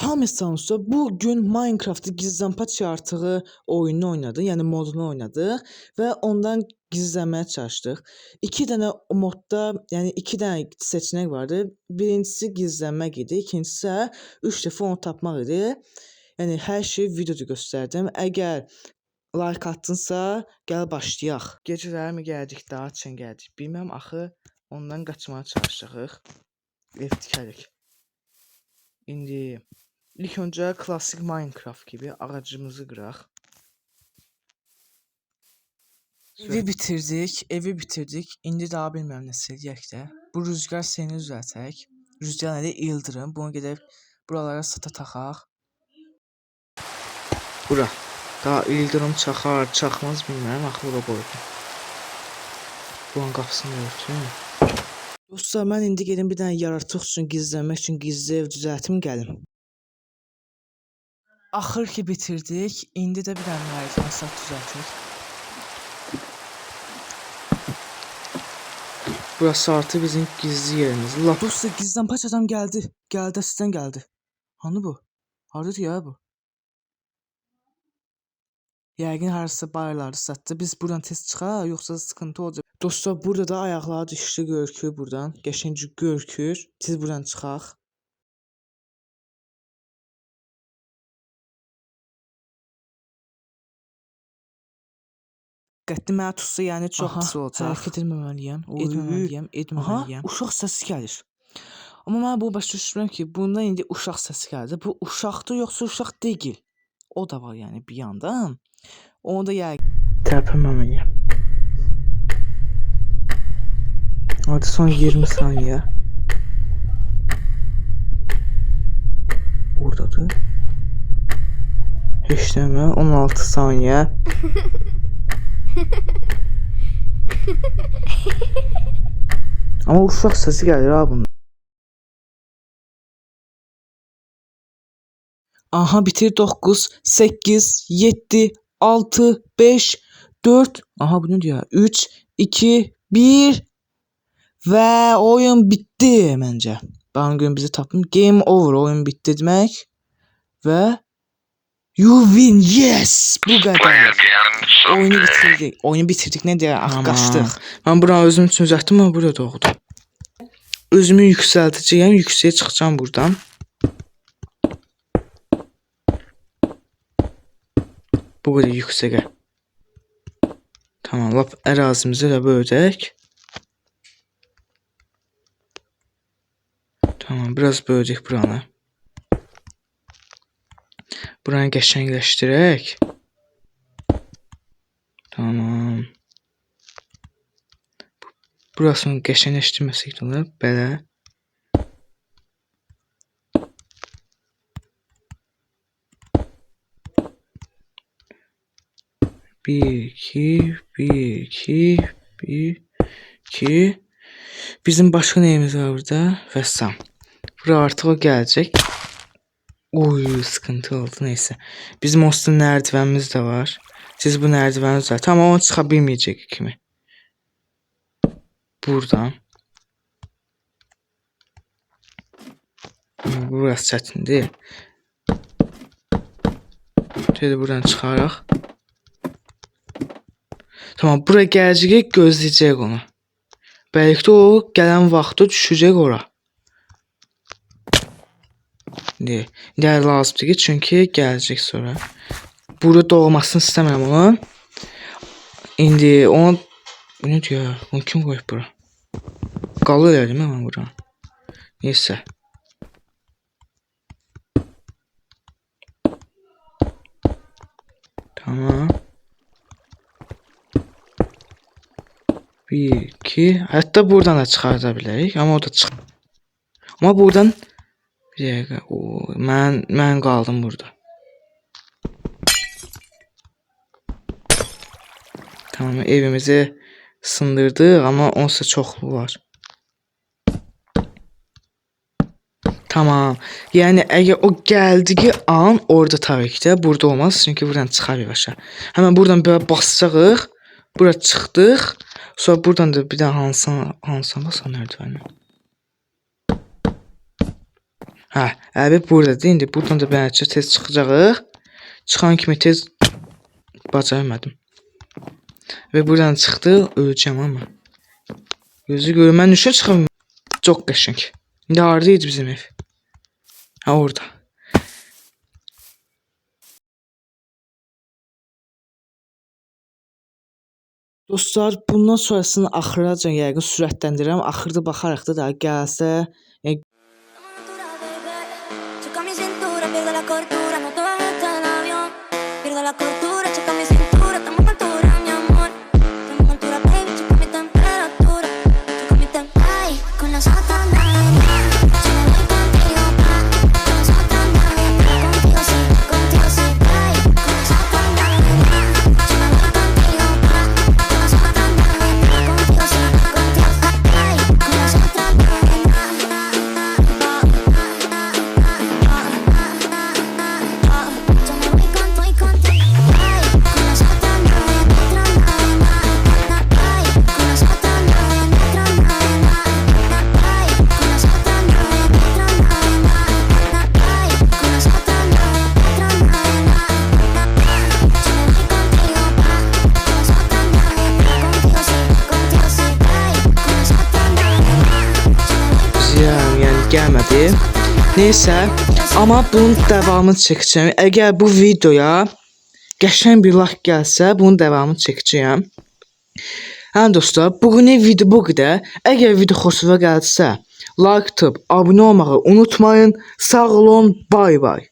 Hamısı bu gün Minecraft'ı gizlənmə çartığı oyununu oynadıq, yəni modunu oynadıq və ondan gizlənməyə çalışdıq. 2 dənə modda, yəni 2 dənə seçenek vardı. Birincisi gizlənmək idi, ikincisi isə 3 dəfə onu tapmaq idi. Yəni hər şeyi videoda göstərdim. Əgər like atdınsa, gəl başlayaq. Gecələr mi gəldik, daha çən gəldik. Bilməm, axı ondan qaçmağa çalışırıq. Ev tikərik. İndi İlk öncə klassik Minecraft gibi ağacımızı qıraq. Evi bitirdik. İndi daha bilmirəm nə eləyək də. Bu rüzgar seni düzəltək. Rüzgar nədir? İldırım. Bunu gedib buralara sata taxaq. Bura. Daha ildırım çaxar, çaxmaz bilmirəm. Axı bura qoydum. Bunun qapısını örtüm. Dostlar, mən indi gedim bir dənə yaratıq üçün gizlənmək üçün gizli ev düzəltim gəlim. Axır ki bitirdik. İndi də bir dənə mərifət sat düzəltirik. Burası artıq bizim gizli yerimiz. Dostlar, gizlənpaç adam gəldi. Gəldi, sizdən gəldi. Hanı bu? Hardadır ya bu? Yəqin harasa bayırlarda satdı. Biz buradan tez çıxaq, yoxsa sıkıntı olacaq. Dostlar, burada da ayaqları düşdü, görükür buradan. Qəşəngcə görükür. Tez buradan çıxaq. Qətti mənə tutsa, yəni çox pis olacaq. Hərəkət etməməliyəm. Uşaq səsi gəlir. Amma mən bu başa düşmürəm ki, bundan indi uşaq səsi gəldi. Bu uşaqdır, yoxsa uşaq deyil. O da var yəni bir yandan. Onu da yəqin tərpənməməliyəm. Hadi son 20 saniyə. Oradadır. Heç demə, 16 saniyə. Ama uşaq səsi gəlir ha bundan. Aha, bitir. 9, 8, 7, 6, 5, 4. Aha, bu ne diyor? 3, 2, 1. Və oyun bitti məncə. Ben gün bizi tapdım. Game over. Oyun bitti demək. Və you win. Yes. Bu qədər. Oyunu bitirdik. Oyunu bitirdik. Ne diyor? Ah, qaçdıq. Ben buranı özüm üçün düzəltdim ama burada doğdu. Özümü yüksəltəcəyəm. Yüksəyə çıxacağım buradan. Bu qədər yüksəyə. Tamam, lap ərazimizi də böləcək. Tamam, biraz böləcək buranı. Buranı qəşəngləşdirək. Tamam. Burasını qəşəngləşdirməsək də olar. Belə. Bir, iki. Bizim başka neyimiz var burada? Vəssam. Bura artıq o gələcək. Oy, sıkıntı oldu, neyse. Bizim olsun nərdivənimiz də var. Siz bu nərdivəni düzəlt. Amma onu çıxa bilməyəcək kimi. Buradan. Burası çətindir. Şöyle buradan çıxaraq. Tamam, buraya gələcək, gözləyəcək onu. Bəlkə də o gələn vaxtda düşəcək ora. İndi lazımdır ki, çünki gələcək sonra. Burada doğmasını istəmirəm onun. İndi onu... Bu ne diyor? Onu kim qoyub bura? Qalı elədim mən bura. Neyse. Tamam. 1, 2. Hatta buradan da çıxarda bilərik. Amma o da çıx. Amma buradan bir dəqiqə. Mən qaldım burada. Tamam, evimizi sındırdıq, amma onsa çoxlu var. Tamam. Yəni əgər o gəldiyi an orada tabii ki də burada olmaz, çünki buradan çıxar yavaşa. Həmin buradan belə basacağıq. Bura çıxdıq. Sonra buradan da bir də hansına basaq nərdivəni. Hə, əbi buradadır. İndi buradan da bəlkə tez çıxacağıq. Çıxan kimi tez bacarmadım. Və buradan çıxdı, öləcəm amma. Gözü görür, mən düşə çıxım. Çox qəşəng. İndi harda idi bizim ev? Ha, orada. Dostlar, bundan sonrasını axıracan yəqin sürətləndirirəm. Axırda baxaraq da daha gəlsə, Choca mi cintura, pierdo la cordura, no te bajes del avión. Pierdo la cordura, choca mi cintura, estamos a altura, mi amor. Estamos a altura, baby, choca mi temperatura, choca mi temperatura. Ay, con nosotros nadie más. Yo me voy contigo, pa. Con nosotros nadie más. Contigo sí, ay, con nosotros nadie más. Yo me voy contigo, pa. Con nosotros nadie más. Contigo sí, ay, con nosotros nadie más. yəni gəlmədi. Neysə, amma bunun davamını çəkəcəm. Əgər bu videoya qəşəng bir like gəlsə, bunun davamını çəkəcəyəm. Hə dostlar, bugünün video bu qədər. Əgər video xoşunuza gəlsə, like atıb abunə olmağı unutmayın. Sağ olun, bay bay.